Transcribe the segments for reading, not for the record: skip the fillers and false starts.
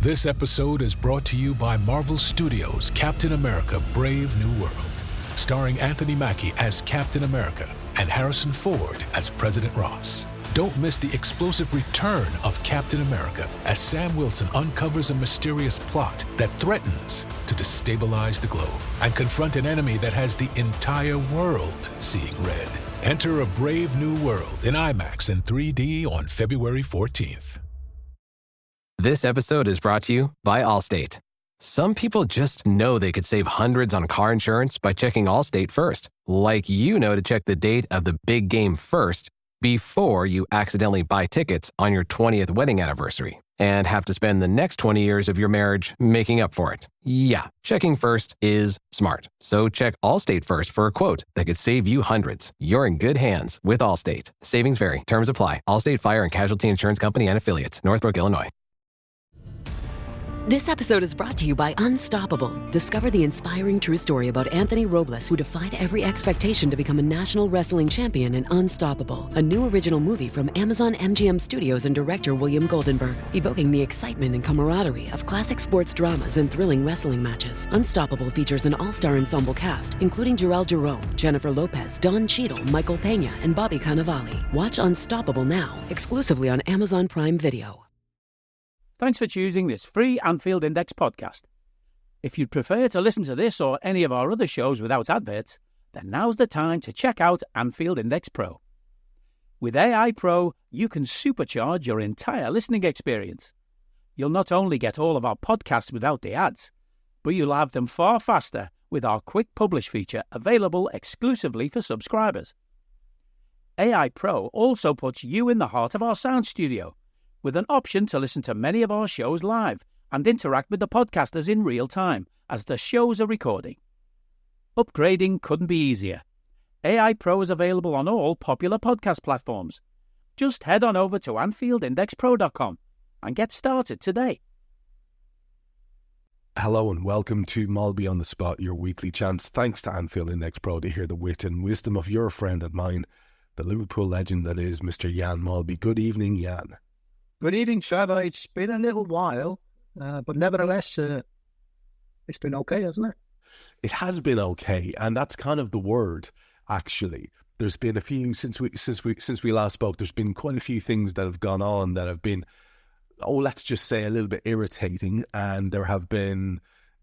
This episode is brought to you by Marvel Studios' Captain America: Brave New World, starring Anthony Mackie as Captain America and Harrison Ford as President Ross. Don't miss the explosive return of Captain America as Sam Wilson uncovers a mysterious plot that threatens to destabilize the globe and confront an enemy that has the entire world seeing red. Enter A Brave New World in IMAX and 3D on February 14th. This episode is brought to you by Allstate. Some people just know they could save hundreds on car insurance by checking Allstate first, like you know to check the date of the big game first before you accidentally buy tickets on your 20th wedding anniversary and have to spend the next 20 years of your marriage making up for it. Yeah, checking first is smart. So check Allstate first for a quote that could save you hundreds. You're in good hands with Allstate. Savings vary. Terms apply. Allstate Fire and Casualty Insurance Company and Affiliates. Northbrook, Illinois. This episode is brought to you by Unstoppable. Discover the inspiring true story about Anthony Robles, who defied every expectation to become a national wrestling champion in Unstoppable, a new original movie from Amazon MGM Studios and director William Goldenberg, evoking the excitement and camaraderie of classic sports dramas and thrilling wrestling matches. Unstoppable features an all-star ensemble cast, including Jarrell Jerome, Jennifer Lopez, Don Cheadle, Michael Pena, and Bobby Cannavale. Watch Unstoppable now, exclusively on Amazon Prime Video. Thanks for choosing this free Anfield Index podcast. If you'd prefer to listen to this or any of our other shows without adverts, then now's the time to check out Anfield Index Pro. With AI Pro, you can supercharge your entire listening experience. You'll not only get all of our podcasts without the ads, but you'll have them far faster with our Quick Publish feature available exclusively for subscribers. AI Pro also puts you in the heart of our sound studio, with an option to listen to many of our shows live and interact with the podcasters in real time as the shows are recording. Upgrading couldn't be easier. AI Pro is available on all popular podcast platforms. Just head on over to AnfieldIndexPro.com and get started today. Hello and welcome to Molby on the Spot, your weekly chance, thanks to Anfield Index Pro, to hear the wit and wisdom of your friend and mine, the Liverpool legend that is Mr. Jan Molby. Good evening, Jan. Good evening, Trevor. It's been a little while, but nevertheless, it's been okay, hasn't it? It has been okay, and that's kind of the word, actually. There's been a few, since we last spoke, there's been quite a few things that have gone on that have been, let's just say a little bit irritating, and there have been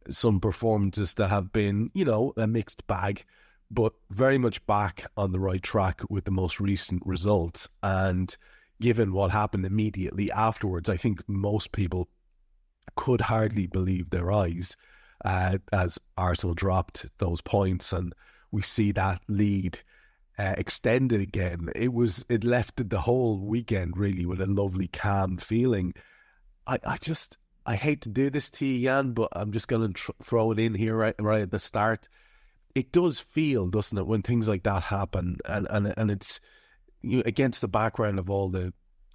some performances that have been, a mixed bag, but very much back on the right track with the most recent results. And given what happened immediately afterwards, I think most people could hardly believe their eyes as Arsenal dropped those points and we see that lead extended again. It left the whole weekend really with a lovely, calm feeling. I hate to do this to you, Jan, but I'm just going to throw it in here right at the start. It does feel, doesn't it, when things like that happen, and it's against the background of all the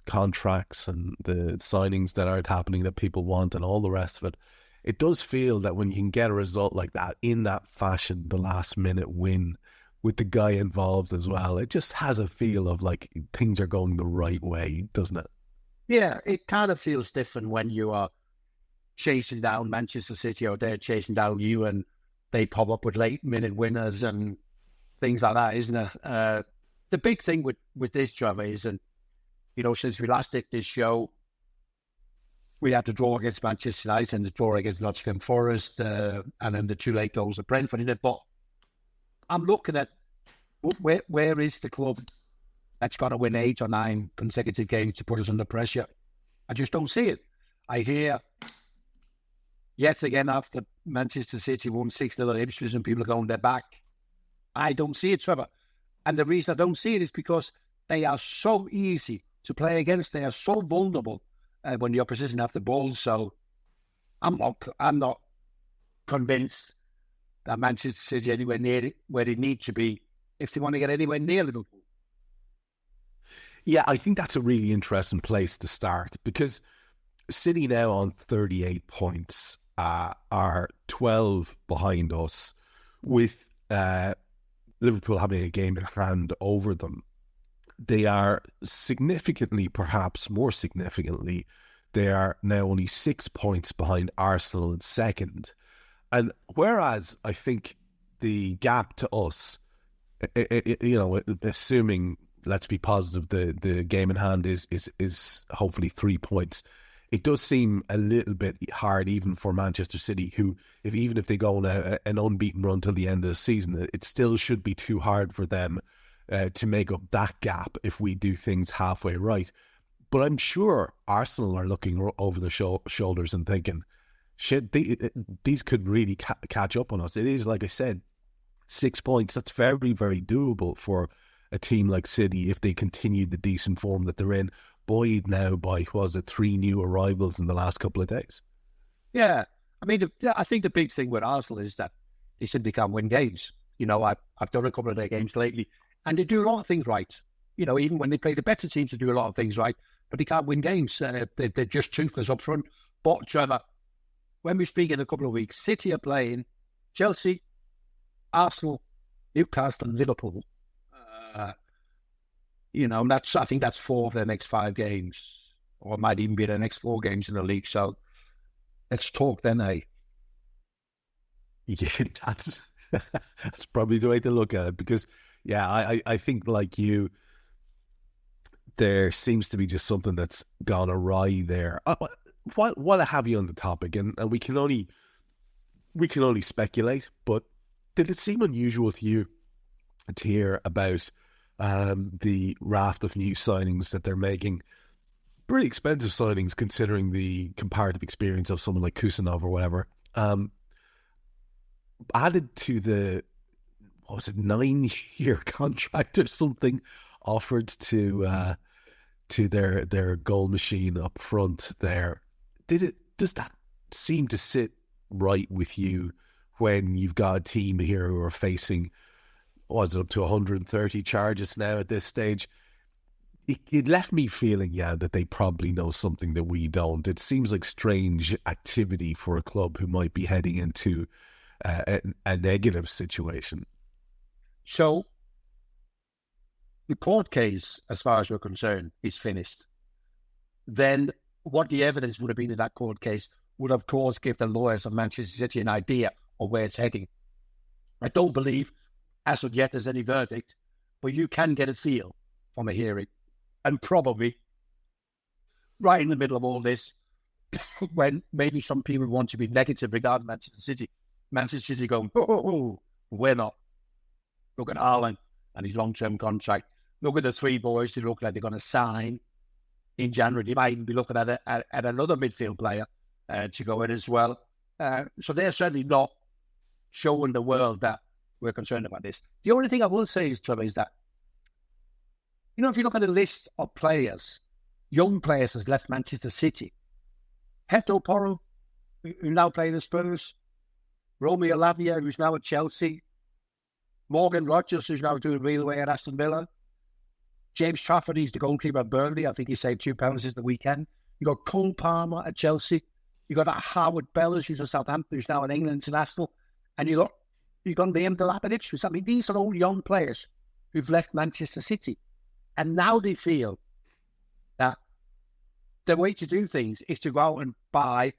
contracts and the signings that aren't happening that people want and all the rest of it, it does feel that when you can get a result like that in that fashion, the last minute win with the guy involved as well, it just has a feel of like things are going the right way, doesn't it? Yeah, it kind of feels different when you are chasing down Manchester City or they're chasing down you and they pop up with late minute winners and things like that, isn't it? The big thing with this, Trevor, is, and since we last did this show, we had the draw against Manchester United and the draw against Nottingham Forest, and then the two late goals at Brentford in it. But I'm looking at where is the club that's got to win 8 or 9 consecutive games to put us under pressure? I just don't see it. I hear yet again after Manchester City won 6-0 at Ipswich and people are going, they're back. I don't see it, Trevor. And the reason I don't see it is because they are so easy to play against. They are so vulnerable when the opposition have the ball. So I'm not convinced that Manchester City anywhere near where they need to be if they want to get anywhere near Liverpool. Yeah, I think that's a really interesting place to start because City now on 38 points are 12 behind us with Liverpool having a game in hand over them. They are significantly, perhaps more significantly, They are now only 6 points behind Arsenal in second. And whereas I think the gap to us, assuming, let's be positive, the game in hand is hopefully 3 points, it does seem a little bit hard even for Manchester City, who, even if they go on an unbeaten run till the end of the season, it still should be too hard for them to make up that gap if we do things halfway right. But I'm sure Arsenal are looking over their shoulders and thinking, shit, these could really catch up on us. It is, like I said, 6 points. That's very, very doable for a team like City if they continue the decent form that they're in, buoyed now by, 3 new arrivals in the last couple of days. Yeah. I mean, I think the big thing with Arsenal is that they simply can't win games. I've done a couple of their games lately, and they do a lot of things right. Even when they play the better teams, they do a lot of things right, but they can't win games. They're just toothless up front. But, Trevor, when we speak in a couple of weeks, City are playing Chelsea, Arsenal, Newcastle, and Liverpool. I think that's 4 of their next 5 games, or it might even be their next 4 games in the league. So let's talk then, eh? Yeah, that's probably the way to look at it, because, I think, like you, there seems to be just something that's gone awry there. While I have you on the topic, and we can only speculate, but did it seem unusual to you to hear about the raft of new signings that they're making? Pretty expensive signings considering the comparative experience of someone like Kusanov or whatever. Added to the 9-year contract or something offered to their goal machine up front there. Does that seem to sit right with you when you've got a team here who are facing, up to 130 charges now at this stage? It left me feeling, that they probably know something that we don't. It seems like strange activity for a club who might be heading into a negative situation. So, the court case, as far as we're concerned, is finished. Then what the evidence would have been in that court case would, of course, give the lawyers of Manchester City an idea of where it's heading. I don't believe, as of yet, there's any verdict, but you can get a feel from a hearing. And probably, right in the middle of all this, when maybe some people want to be negative regarding Manchester City going, we're not. Look at Haaland and his long-term contract. Look at the 3 boys who look like they're going to sign in January. They might even be looking at another midfield player to go in as well. So they're certainly not showing the world that we're concerned about this. The only thing I will say is, Trevor, is that, if you look at the list of players, young players has left Manchester City. Hector Porro, who now playing at Spurs. Romeo Lavia, who's now at Chelsea. Morgan Rogers, who's now doing real way at Aston Villa. James Trafford, he's the goalkeeper at Burnley. I think he saved 2 penalties the weekend. You got Cole Palmer at Chelsea. You got that Howard Bellis, who's at Southampton, who's now an England international. And you got Liam Delap at Ipswich. I mean, these are all young players who've left Manchester City. And now they feel that the way to do things is to go out and buy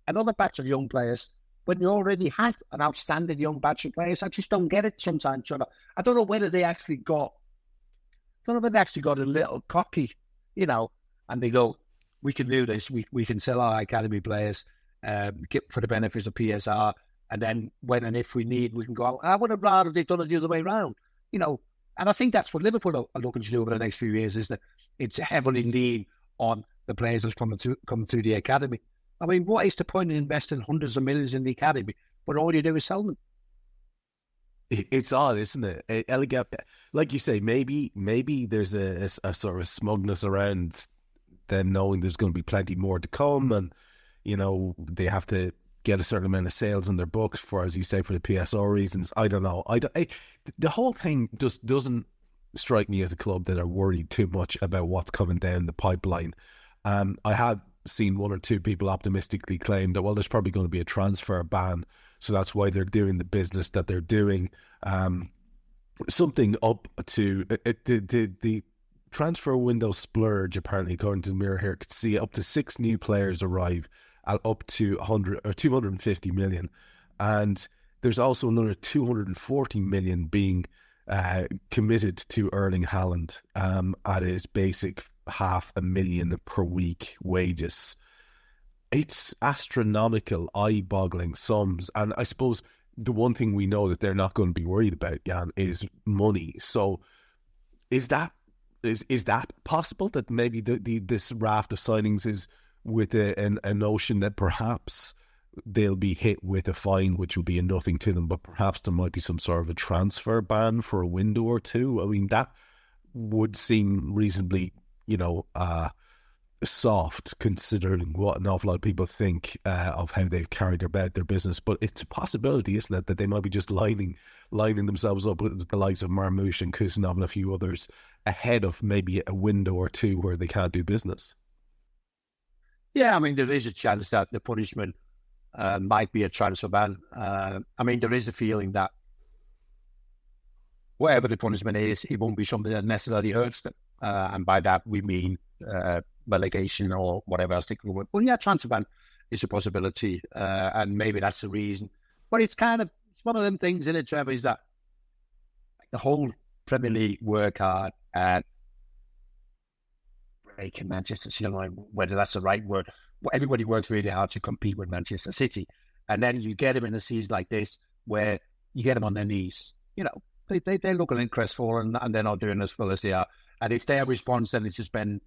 another batch of young players when you already had an outstanding young batch of players. I just don't get it sometimes, Trevor. I don't know whether they actually got a little cocky, and they go, we can do this, we can sell our academy players for the benefits of PSR, and then when and if we need, we can go out. I would have rather they've done it the other way around, and I think that's what Liverpool are looking to do over the next few years, is that it's heavily lean on the players that's coming through the academy. I mean, what is the point in investing hundreds of millions in the academy when all you do is sell them? It's odd, isn't it? Like you say, maybe there's a sort of smugness around them knowing there's going to be plenty more to come, and they have to get a certain amount of sales in their books for, as you say, for the PSR reasons. I don't know. The whole thing just doesn't strike me as a club that are worried too much about what's coming down the pipeline. I have seen 1 or 2 people optimistically claim that, well, there's probably going to be a transfer ban, so that's why they're doing the business that they're doing. Something up to the transfer window splurge, apparently, according to the Mirror here, could see up to 6 new players arrive at up to 100 or 250 million. And there's also another 240 million being committed to Erling Haaland at his basic $500,000 per week wages. It's astronomical, eye-boggling sums. And I suppose the one thing we know that they're not going to be worried about, Jan, is money. So is that possible, that maybe this raft of signings is with a notion that perhaps they'll be hit with a fine, which will be a nothing to them, but perhaps there might be some sort of a transfer ban for a window or two? I mean, that would seem reasonably, soft, considering what an awful lot of people think of how they've carried about their business. But it's a possibility, isn't it, that they might be just lining themselves up with the likes of Marmoush and Kusanov and a few others ahead of maybe a window or two where they can't do business. Yeah, I mean, there is a chance that the punishment might be a transfer ban. I mean, there is a feeling that whatever the punishment is, it won't be something that necessarily hurts them. And by that, we mean relegation or whatever else they could work. Well, yeah, transfer ban is a possibility. And maybe that's the reason. But it's one of them things in it, Trevor, is that the whole Premier League work hard at breaking Manchester City line, whether that's the right word. Everybody works really hard to compete with Manchester City. And then you get them in a season like this where you get them on their knees. They're looking at crestfallen and they're not doing as well as they are. And if their response then is to spend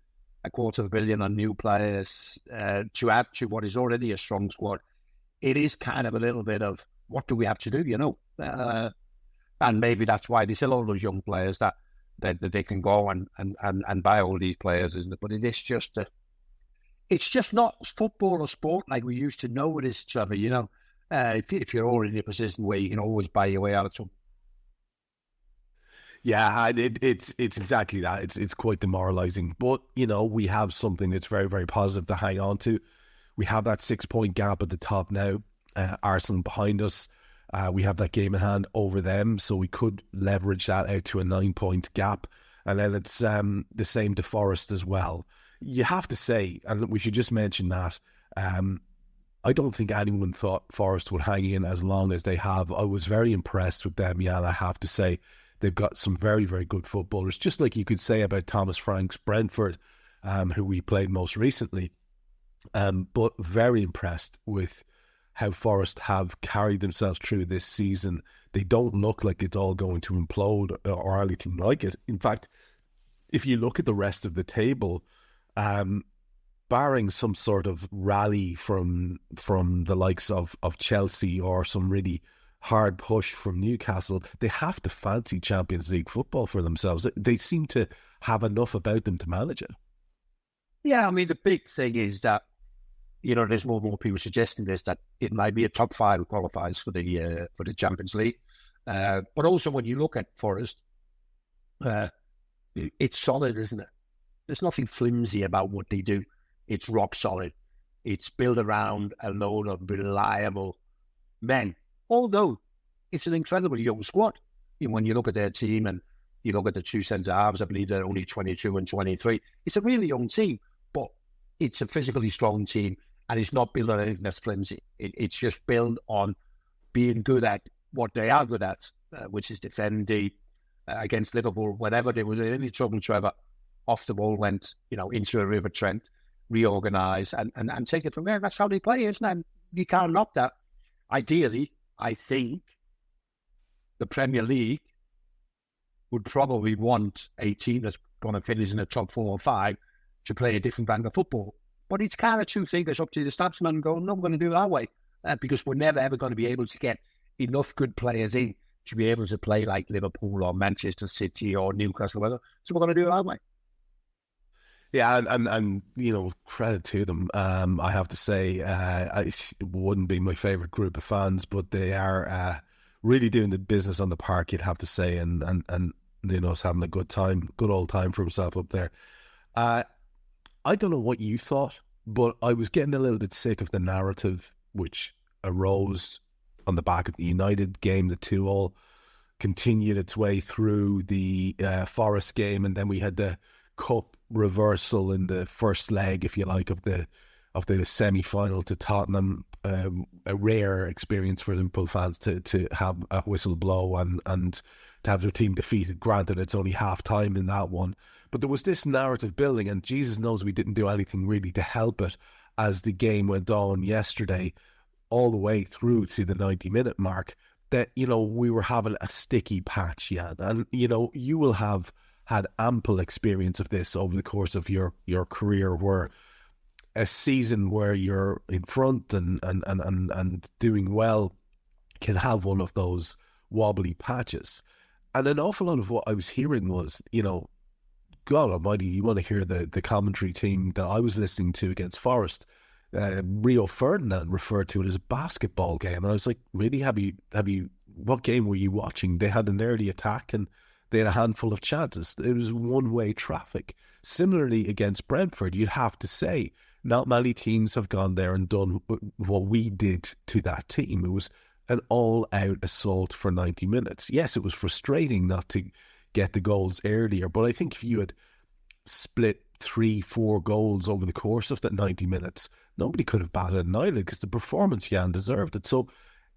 $250 million on new players to add to what is already a strong squad, it is kind of a little bit of, what do we have to do, and maybe that's why they sell all those young players that they can go and buy all these players, isn't it? But it is just it's just not football or sport like we used to know it is, Trevor. If you're already in a position where you can always buy your way out of something. Yeah, it's exactly that. It's quite demoralising. But, we have something that's very, very positive to hang on to. We have that 6-point gap at the top now. Arsenal behind us. We have that game in hand over them, so we could leverage that out to a 9-point gap. And then it's the same to Forest as well. You have to say, and we should just mention that, I don't think anyone thought Forest would hang in as long as they have. I was very impressed with them, Jan, I have to say. They've got some very, very good footballers, just like you could say about Thomas Frank's Brentford, who we played most recently. But very impressed with how Forest have carried themselves through this season. They don't look like it's all going to implode or anything like it. In fact, if you look at the rest of the table, barring some sort of rally from the likes of Chelsea or some really hard push from Newcastle, they have to fancy Champions League football for themselves. They seem to have enough about them to manage it. Yeah, I mean, the big thing is that, there's more and more people suggesting this, that it might be a top 5 who qualifies for the Champions League. But also when you look at Forest, it's solid, isn't it? There's nothing flimsy about what they do. It's rock solid. It's built around a load of reliable men. Although it's an incredibly young squad. When you look at their team and you look at the 2 centre-halves, I believe they're only 22 and 23. It's a really young team, but it's a physically strong team, and it's not built on anything that's flimsy. It's just built on being good at what they are good at, which is defending against Liverpool. Whenever they were in any trouble, Trevor, off the ball went, into a River Trent, reorganise and take it from there. That's how they play, isn't it? You can't knock that. Ideally, I think the Premier League would probably want a team that's going to finish in the top 4 or 5 to play a different brand of football. But it's kind of 2 fingers up to the stabsman going, no, we're going to do it our way. Because we're never, ever going to be able to get enough good players in to be able to play like Liverpool or Manchester City or Newcastle. So we're going to do it our way. Yeah, and credit to them. I have to say, it wouldn't be my favourite group of fans, but they are really doing the business on the park, you'd have to say, and us having a good old time for himself up there. I don't know what you thought, but I was getting a little bit sick of the narrative which arose on the back of the United game, the 2-2, continued its way through the Forest game, and then we had the Cup reversal in the first leg, if you like, of the semi-final to Tottenham. A rare experience for Liverpool fans to have a whistle blow and to have their team defeated. Granted, it's only half-time in that one. But there was this narrative building, and Jesus knows we didn't do anything really to help it as the game went on yesterday, all the way through to the 90-minute mark, that, we were having a sticky patch, Jan. And, you will have had ample experience of this over the course of your career, where a season where you're in front and doing well can have one of those wobbly patches. And an awful lot of what I was hearing was, God almighty, you want to hear the commentary team that I was listening to against Forest. Rio Ferdinand referred to it as a basketball game. And I was like, really? Have you? What game were you watching? They had an early attack and they had a handful of chances. It was one-way traffic. Similarly, against Brentford, you'd have to say, not many teams have gone there and done what we did to that team. It was an all-out assault for 90 minutes. Yes, it was frustrating not to get the goals earlier, but I think if you had split 3-4 goals over the course of that 90 minutes, nobody could have batted an eyelid, because the performance, Jan, deserved it. So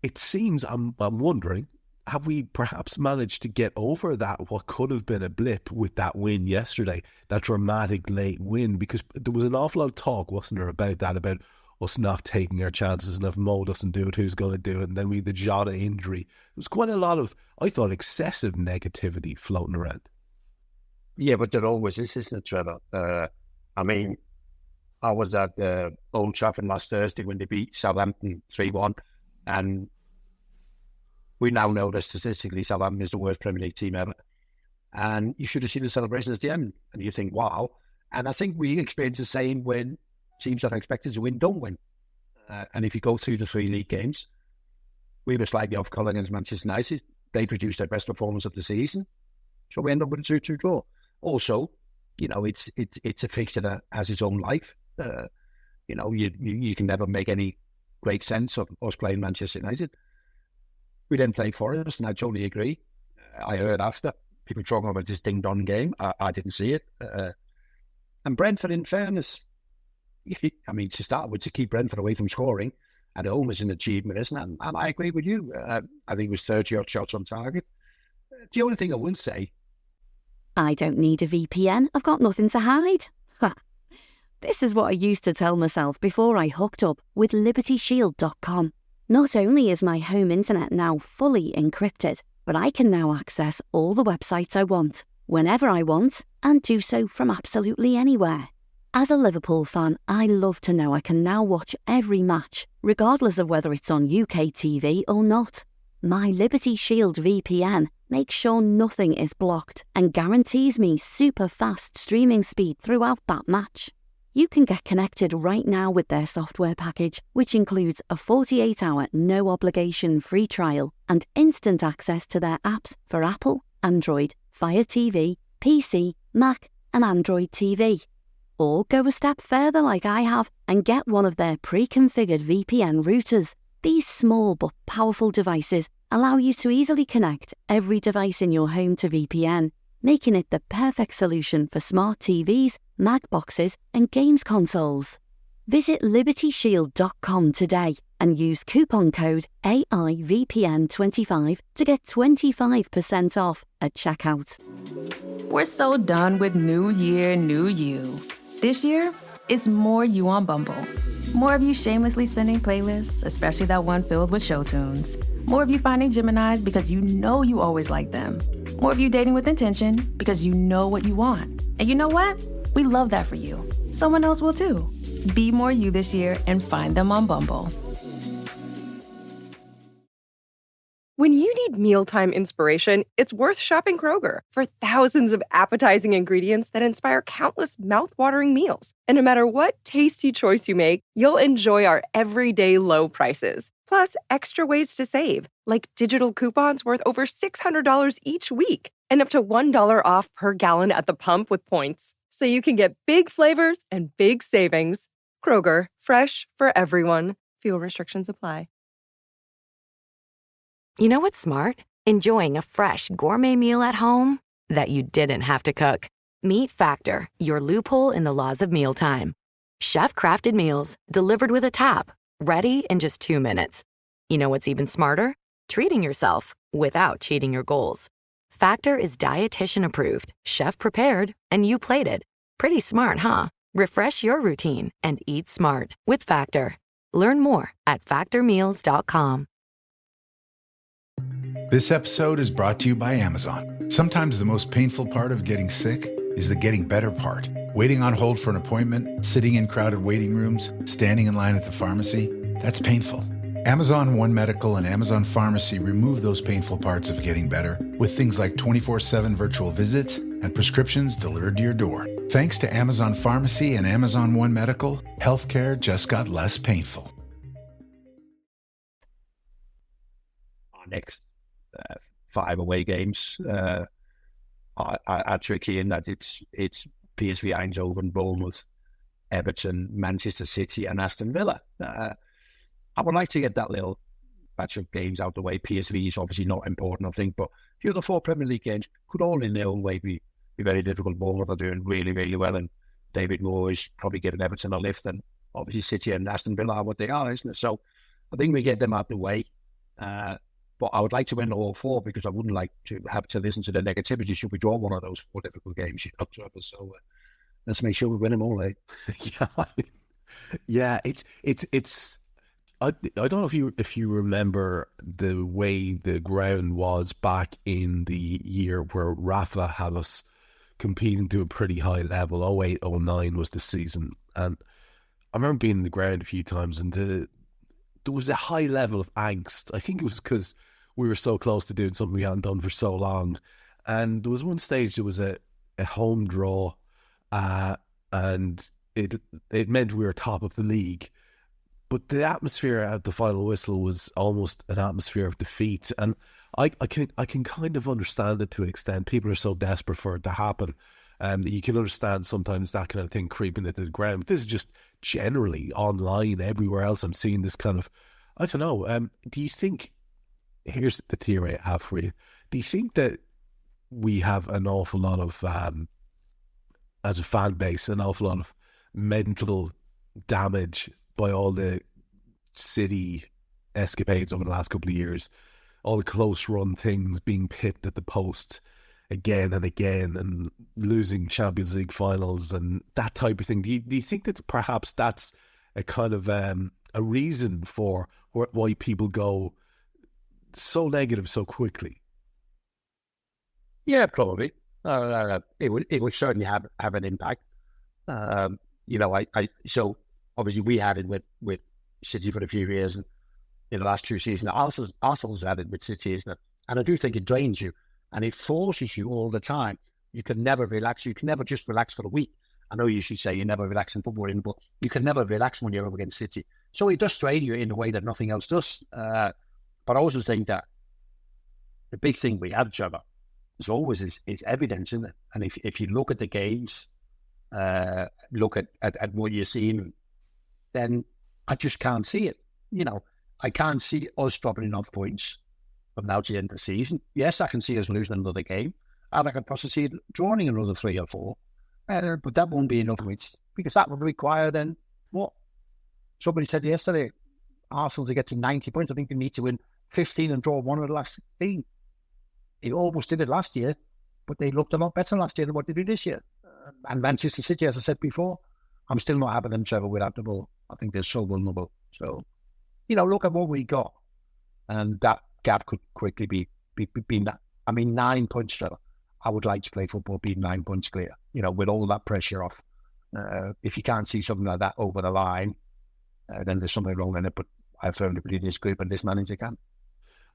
it seems, I'm wondering, have we perhaps managed to get over that, what could have been a blip, with that win yesterday, that dramatic late win? Because there was an awful lot of talk, wasn't there, about that, about us not taking our chances, and if Mo doesn't do it, who's going to do it? And then we had the Jota injury. There was quite a lot of, I thought, excessive negativity floating around. Yeah, but there always is, isn't it, Trevor? I mean, I was at Old Trafford last Thursday when they beat Southampton 3-1, and we now know that statistically Southampton is the worst Premier League team ever. And you should have seen the celebration at the end, and you think, wow. And I think we experience the same when teams that are expected to win don't win. And if you go through the 3 league games, we were slightly off colour against Manchester United. They produced their best performance of the season, so we end up with a 2-2 draw. Also, it's a fixture that has its own life. You can never make any great sense of us playing Manchester United. We then played Forest, and I totally agree. I heard after people talking about this ding-dong game. I didn't see it. And Brentford, in fairness, I mean, to start with, to keep Brentford away from scoring at home is an achievement, isn't it? And I agree with you. I think it was 30-odd shots on target. The only thing I will say, I don't need a VPN. I've got nothing to hide. This is what I used to tell myself before I hooked up with LibertyShield.com. Not only is my home internet now fully encrypted, but I can now access all the websites I want, whenever I want, and do so from absolutely anywhere. As a Liverpool fan, I love to know I can now watch every match, regardless of whether it's on UK TV or not. My Liberty Shield VPN makes sure nothing is blocked and guarantees me super fast streaming speed throughout that match. You can get connected right now with their software package, which includes a 48-hour no-obligation free trial and instant access to their apps for Apple, Android, Fire TV, PC, Mac and Android TV. Or go a step further like I have and get one of their pre-configured VPN routers. These small but powerful devices allow you to easily connect every device in your home to VPN, making it the perfect solution for smart TVs, Mac boxes and games consoles. Visit LibertyShield.com today and use coupon code AIVPN25 to get 25% off at checkout. We're so done with New Year, New You. This year, it's more you on Bumble. More of you shamelessly sending playlists, especially that one filled with show tunes. More of you finding Geminis because you know you always like them. More of you dating with intention because you know what you want. And you know what? We love that for you. Someone else will too. Be more you this year and find them on Bumble. When you need mealtime inspiration, it's worth shopping Kroger for thousands of appetizing ingredients that inspire countless mouth-watering meals. And no matter what tasty choice you make, you'll enjoy our everyday low prices. Plus, extra ways to save, like digital coupons worth over $600 each week and up to $1 off per gallon at the pump with points. So you can get big flavors and big savings. Kroger, fresh for everyone. Fuel restrictions apply. You know what's smart? Enjoying a fresh gourmet meal at home that you didn't have to cook. Meet Factor, your loophole in the laws of mealtime. Chef-crafted meals delivered with a tap, ready in just 2 minutes. You know what's even smarter? Treating yourself without cheating your goals. Factor is dietitian approved, chef prepared, and you plated. Pretty smart, huh? Refresh your routine and eat smart with Factor. Learn more at factormeals.com. This episode is brought to you by Amazon. Sometimes the most painful part of getting sick is the getting better part. Waiting on hold for an appointment, sitting in crowded waiting rooms, standing in line at the pharmacy, that's painful. Amazon One Medical and Amazon Pharmacy remove those painful parts of getting better with things like 24/7 virtual visits and prescriptions delivered to your door. Thanks to Amazon Pharmacy and Amazon One Medical, healthcare just got less painful. Our next 5 away games are tricky in that it's PSV Eindhoven, Bournemouth, Everton, Manchester City, and Aston Villa. I would like to get that little batch of games out the way. PSV is obviously not important, I think, but the other 4 Premier League games could all in their own way be very difficult. Bournemouth are doing really, really well, and David Moore is probably giving Everton a lift, and obviously City and Aston Villa are what they are, isn't it? So I think we get them out the way. But I would like to win all 4 because I wouldn't like to have to listen to the negativity should we draw one of those 4 difficult games. So let's make sure we win them all, eh? Yeah, it's. I don't know if you remember the way the ground was back in the year where Rafa had us competing to a pretty high level. 08-09 was the season, and I remember being in the ground a few times, and there was a high level of angst. I think it was because we were so close to doing something we hadn't done for so long, and there was one stage there was a home draw, and it meant we were top of the league. But the atmosphere at the final whistle was almost an atmosphere of defeat, and I can kind of understand it to an extent. People are so desperate for it to happen, that you can understand sometimes that kind of thing creeping into the ground. But this is just generally online everywhere else. I'm seeing this kind of, I don't know. Do you think? Here's the theory I have for you. Do you think that we have an awful lot of, as a fan base, an awful lot of mental damage by all the City escapades over the last couple of years, all the close run things, being pipped at the post again and again, and losing Champions League finals and that type of thing? Do you think that perhaps that's a kind of a reason for why people go so negative so quickly? Yeah, probably. It would certainly have an impact. So obviously we had it with City for a few years, and in the last 2 seasons, Arsenal's had it with City, isn't it? And I do think it drains you, and it forces you all the time. You can never relax. You can never just relax for a week. I know you should say you never relax in football, but you can never relax when you're up against City. So it does strain you in a way that nothing else does. But I also think that the big thing we have, Trevor, is always is evidence, isn't it? And if you look at the games, look at what you're seeing, then I just can't see it. I can't see us dropping enough points from now to the end of the season. Yes, I can see us losing another game, and I can possibly see it drawing another 3 or 4. But that won't be enough points, because that would require then what? Somebody said yesterday, Arsenal to get to 90 points, I think they need to win 15 and draw 1 of the last 16. They almost did it last year, but they looked a lot better last year than what they did this year. And Manchester City, as I said before, I'm still not having them, Trevor, without the ball. I think they're so vulnerable. So, look at what we got. And that gap could quickly be that. 9 points, Trevor. I would like to play football being 9 points clear, with all that pressure off. If you can't see something like that over the line, then there's something wrong in it. But I firmly believe this group and this manager can.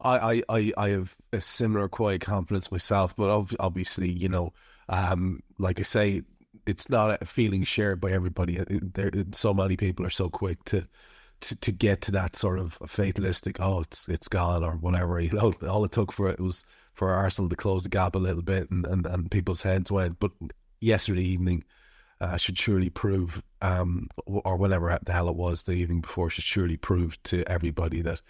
I have a similar quiet confidence myself, but obviously, like I say, it's not a feeling shared by everybody. So many people are so quick to get to that sort of fatalistic, it's gone or whatever. All it took for it was for Arsenal to close the gap a little bit, and people's heads went. But yesterday evening should surely prove, or whenever the hell it was, the evening before, should surely prove to everybody that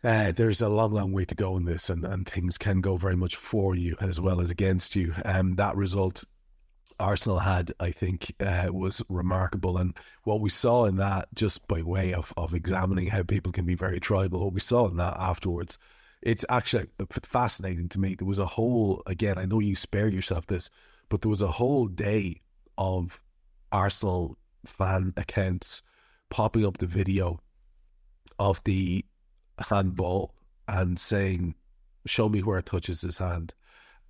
there's a long, long way to go in this, and things can go very much for you as well as against you. That result Arsenal had, I think, was remarkable. And what we saw in that, just by way of examining how people can be very tribal, what we saw in that afterwards, it's actually fascinating to me. There was a whole, again, I know you spared yourself this, but there was a whole day of Arsenal fan accounts popping up the video of the handball and saying, show me where it touches his hand.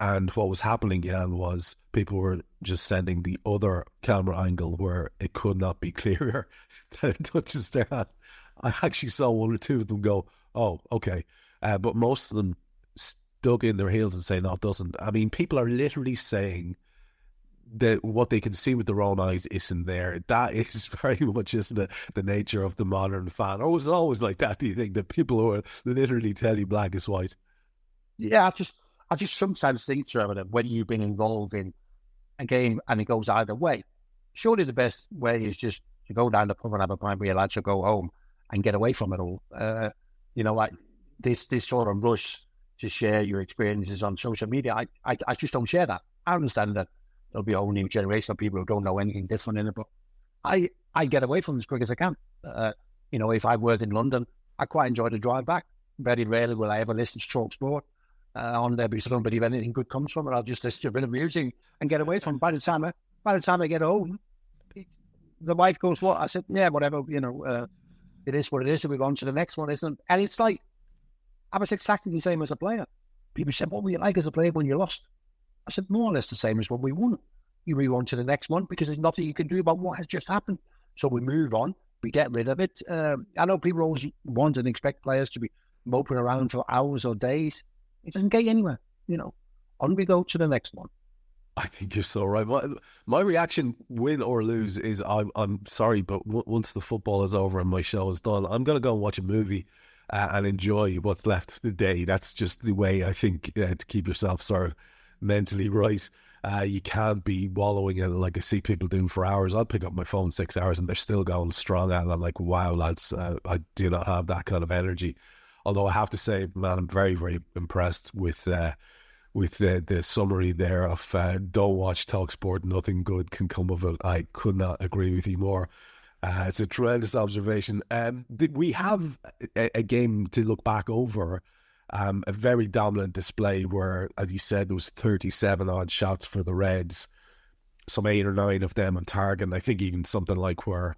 And what was happening, Jan, was people were just sending the other camera angle where it could not be clearer that it touches their hand. I actually saw one or two of them go, oh, okay. But most of them dug in their heels and say, no, it doesn't. I mean, people are literally saying that what they can see with their own eyes isn't there. That is very much, isn't it, the nature of the modern fan? Or was it always like that, do you think, that people who are literally tell you black is white? Yeah, I just sometimes think, Trevor, that when you've been involved in a game and it goes either way, surely the best way is just to go down the pub and have a pint with your lads, or go home and get away from it all. Like this sort of rush to share your experiences on social media, I just don't share that. I understand that there'll be a whole new generation of people who don't know anything different in it, but I get away from it as quick as I can. If I work in London, I quite enjoy the drive back. Very rarely will I ever listen to Talk Sport on there, because I don't believe anything good comes from it. I'll just listen to a bit of music and get away from it. By the time I get home, the wife goes, "What?" I said, "Yeah, whatever. It is what it is. And we go on to the next one, isn't it?" And it's like I was exactly the same as a player. People said, "What were you like as a player when you lost?" I said, "More or less the same as when we won. You move on to the next one because there's nothing you can do about what has just happened. So we move on. We get rid of it." I know people always want and expect players to be moping around for hours or days. It doesn't get you anywhere, On we go to the next one. I think you're so right. My reaction, win or lose, is I'm sorry, but once the football is over and my show is done, I'm going to go and watch a movie and enjoy what's left of the day. That's just the way I think to keep yourself sort of mentally right. You can't be wallowing in it like I see people doing for hours. I'll pick up my phone 6 hours and they're still going strong at it. I'm like, wow, lads, I do not have that kind of energy. Although I have to say, man, I'm very, very impressed with the summary there of don't watch TalkSport, nothing good can come of it. I could not agree with you more. It's a tremendous observation. We have a game to look back over, a very dominant display where, as you said, there was 37 odd shots for the Reds, some 8 or 9 of them on target. And I think even something like where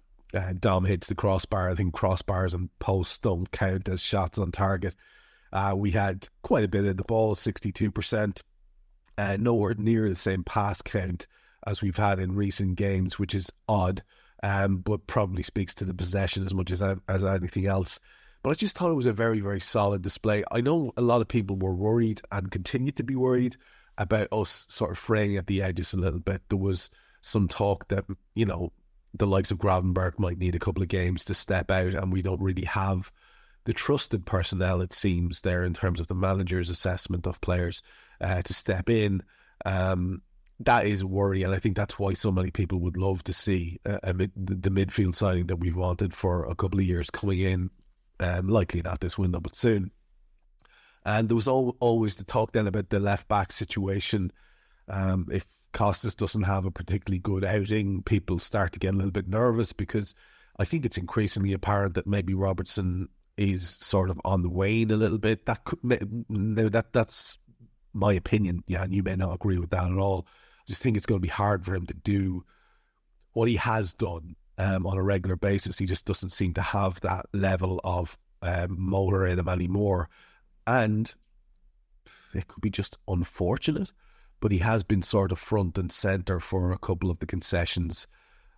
Dom hits the crossbar. I think crossbars and posts don't count as shots on target. We had quite a bit of the ball, 62%, nowhere near the same pass count as we've had in recent games, which is odd, but probably speaks to the possession as much as anything else. But I just thought it was a very, very solid display. I know a lot of people were worried and continue to be worried about us sort of fraying at the edges a little bit. There was some talk that, the likes of Gravenberch might need a couple of games to step out, and we don't really have the trusted personnel, it seems, there in terms of the manager's assessment of players to step in. That is a worry, and I think that's why so many people would love to see the midfield signing that we've wanted for a couple of years coming in, likely not this window, but soon. And there was always the talk then about the left-back situation. If Costas doesn't have a particularly good outing, people start to get a little bit nervous, because I think it's increasingly apparent that maybe Robertson is sort of on the wane a little bit. That's my opinion. Yeah, and you may not agree with that at all. I just think it's going to be hard for him to do what he has done on a regular basis. He just doesn't seem to have that level of motor in him anymore. And it could be just unfortunate, but he has been sort of front and centre for a couple of the concessions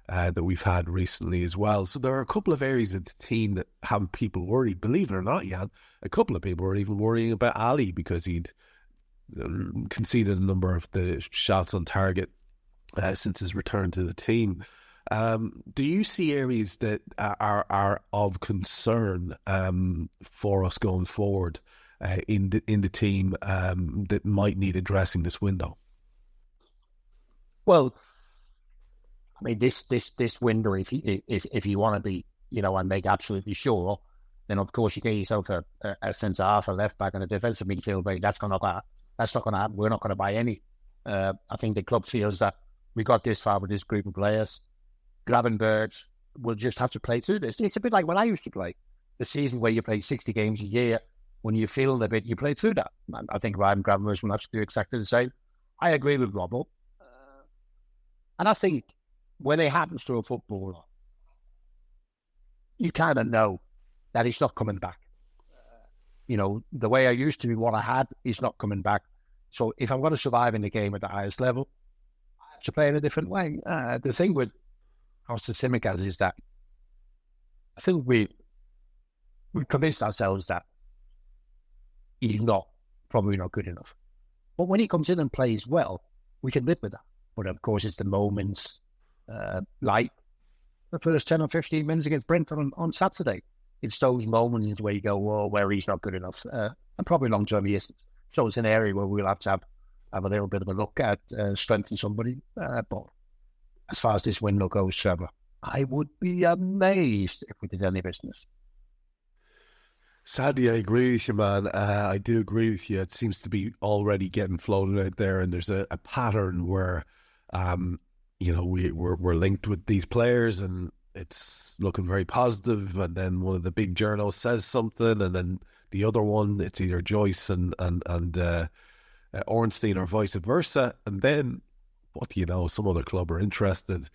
that we've had recently as well. So there are a couple of areas of the team that have people worried. Believe it or not, Jan, a couple of people are even worrying about Ali because he'd conceded a number of the shots on target since his return to the team. Do you see areas that are of concern for us going forward in the team that might need addressing this window? Well, I mean, this window, if you want to be, and make absolutely sure, then of course you get yourself a centre half, a left back, and a defensive midfield. But that's not going to happen. We're not going to buy any. I think the club feels that we got this far with this group of players. Gravenberch will just have to play through this. It's a bit like when I used to play. The season where you play 60 games a year, when you feel a bit, you play through that. I think Ryan Gravenberch will have to do exactly the same. I agree with Robbo. And I think when it happens to a footballer, you kind of know that he's not coming back. The way I used to be, what I had, is not coming back. So if I'm going to survive in the game at the highest level, I have to play in a different way. The thing with Costa Tsimikas is that I think we've convinced ourselves that he's probably not good enough. But when he comes in and plays well, we can live with that. But of course, it's the moments like the first 10 or 15 minutes against Brentford on Saturday. It's those moments where you go, well, where he's not good enough. And probably long term he isn't. So it's an area where we'll have to have a little bit of a look at strengthening somebody. But as far as this window goes, Trevor, I would be amazed if we did any business. Sadly, I agree with you, man. I do agree with you. It seems to be already getting floated out there, and there's a pattern where, we're linked with these players, and it's looking very positive. And then one of the big journals says something, and then the other one, it's either Joyce and Ornstein or vice versa. And then, what do you know? Some other club are interested.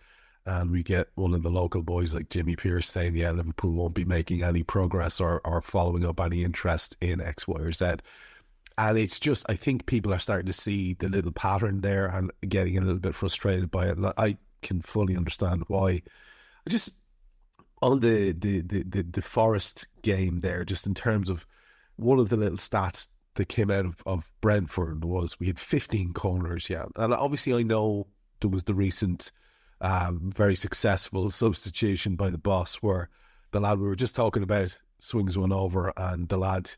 And we get one of the local boys like Jimmy Pearce saying, yeah, Liverpool won't be making any progress or following up any interest in X, Y, or Z. And it's just, I think people are starting to see the little pattern there and getting a little bit frustrated by it. And I can fully understand why. On the Forest game there, just in terms of one of the little stats that came out of Brentford was we had 15 corners, yeah. And obviously I know there was the recent very successful substitution by the boss where the lad we were just talking about swings one over, and the lad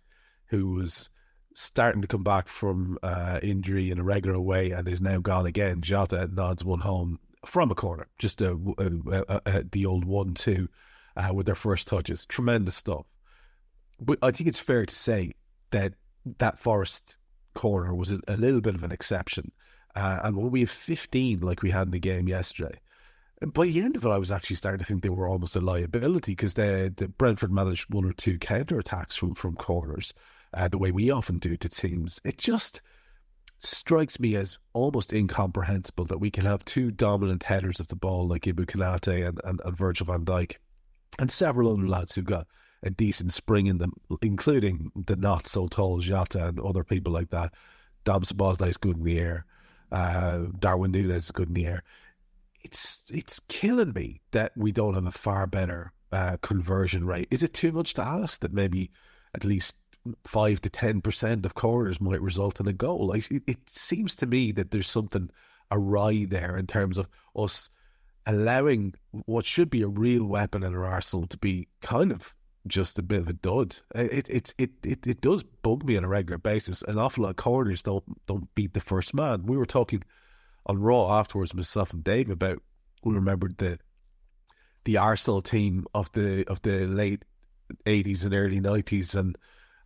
who was starting to come back from injury in a regular way and is now gone again, Jota nods one home from a corner, just the old 1-2 with their first touches. Tremendous stuff. But I think it's fair to say that Forest corner was a little bit of an exception. And when we have 15 like we had in the game yesterday, by the end of it, I was actually starting to think they were almost a liability, because the Brentford managed one or two counter-attacks from corners, the way we often do to teams. It just strikes me as almost incomprehensible that we can have two dominant headers of the ball like Ibu Konate and Virgil van Dijk, and several other lads who've got a decent spring in them, including the not-so-tall Jota and other people like that. Dom Szoboszlai is good in the air. Darwin Núñez is good in the air. It's killing me that we don't have a far better conversion rate. Is it too much to ask that maybe at least 5 to 10% of corners might result in a goal? Like, it seems to me that there's something awry there in terms of us allowing what should be a real weapon in our arsenal to be kind of just a bit of a dud. It does bug me on a regular basis. An awful lot of corners don't beat the first man. We were talking on Raw afterwards, myself and Dave, about, we remembered the Arsenal team of the late 80s and early 90s, and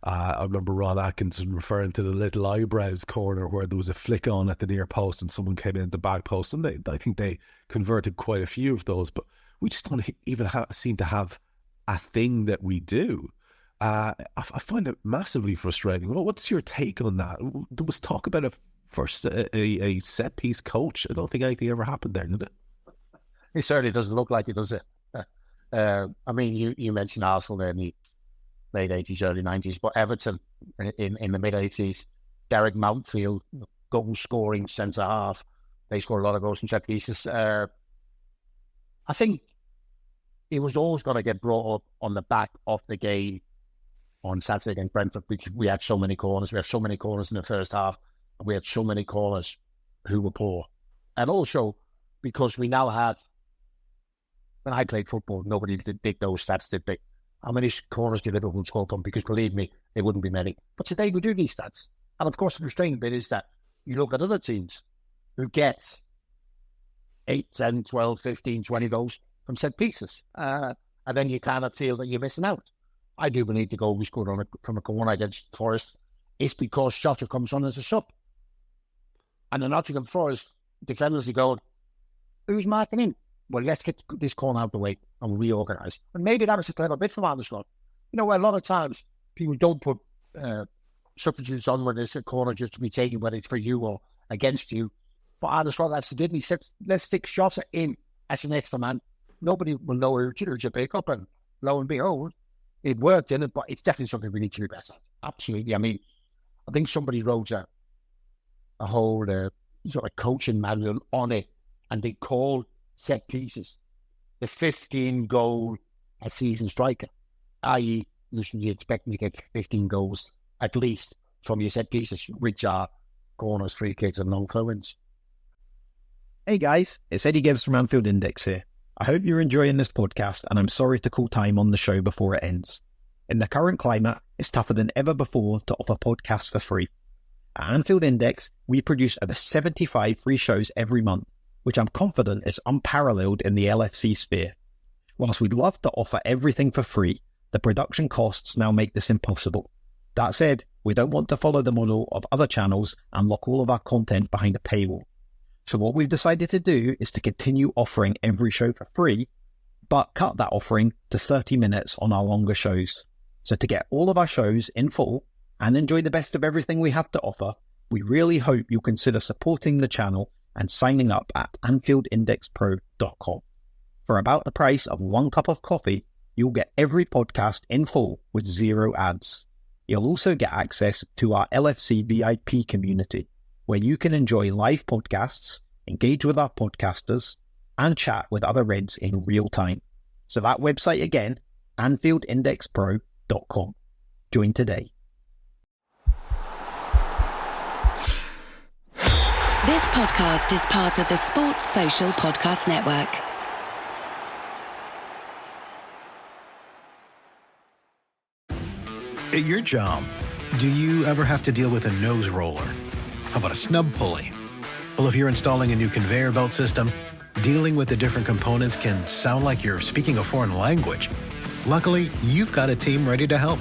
I remember Ron Atkinson referring to the little eyebrows corner where there was a flick on at the near post and someone came in at the back post, and I think they converted quite a few of those, but we just don't even seem to have a thing that we do. I find it massively frustrating. Well, what's your take on that? There was talk about a set piece coach. I don't think anything ever happened there, did it? It certainly doesn't look like it, does it? I mean, you mentioned Arsenal there in the late 80s, early 90s, but Everton in the mid 80s, Derek Mountfield, goal scoring centre half. They scored a lot of goals from set pieces. I think it was always going to get brought up on the back of the game on Saturday against Brentford, because we had so many corners. We had so many corners in the first half, and we had so many corners who were poor. And also because we now had, when I played football, nobody did those stats, did they? How many corners did Liverpool score from? Because believe me, there wouldn't be many. But today we do these stats. And of course, the frustrating bit is that you look at other teams who get 8, 10, 12, 15, 20 goals from set pieces. And then you kind of feel that you're missing out. I do believe the goal we scored from a corner against Forest is because Jota comes on as a sub. And the Nottingham Forest defenders are going, Who's marking in? Well, let's get this corner out of the way and reorganise. And maybe that was a clever bit from Anderson. You know, a lot of times people don't put substitutes on when there's a corner just to be taken, whether it's for you or against you. But Anderson actually did. He said, let's stick Jota in as an extra man. Nobody will know who's a pick up, and lo and behold, it worked, didn't it? But it's definitely something we need to be better at. Absolutely. I mean, I think somebody wrote a whole sort of coaching manual on it, and they call set pieces the 15 goal a season striker, i.e., you should be expecting to get 15 goals at least from your set pieces, which are corners, free kicks, and long throw-ins. Hey guys, it's Eddie Gibbs from Anfield Index here. I hope you're enjoying this podcast, and I'm sorry to call time on the show before it ends. In the current climate, it's tougher than ever before to offer podcasts for free. At Anfield Index, we produce over 75 free shows every month, which I'm confident is unparalleled in the LFC sphere. Whilst we'd love to offer everything for free, the production costs now make this impossible. That said, we don't want to follow the model of other channels and lock all of our content behind a paywall. So what we've decided to do is to continue offering every show for free, but cut that offering to 30 minutes on our longer shows. So to get all of our shows in full and enjoy the best of everything we have to offer, we really hope you'll consider supporting the channel and signing up at AnfieldIndexPro.com. For about the price of 1 cup of coffee, you'll get every podcast in full with 0 ads. You'll also get access to our LFC VIP community, where you can enjoy live podcasts, engage with our podcasters, and chat with other Reds in real time. So that website again, AnfieldIndexPro.com. Join today. This podcast is part of the Sports Social Podcast Network. At your job, do you ever have to deal with a nose roller? How about a snub pulley? Well, if you're installing a new conveyor belt system, dealing with the different components can sound like you're speaking a foreign language. Luckily, you've got a team ready to help.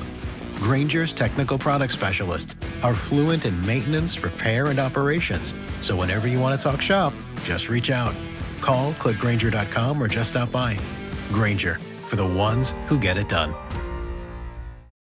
Grainger's technical product specialists are fluent in maintenance, repair, and operations. So whenever you want to talk shop, just reach out. Call, click Grainger.com, or just stop by. Grainger, for the ones who get it done.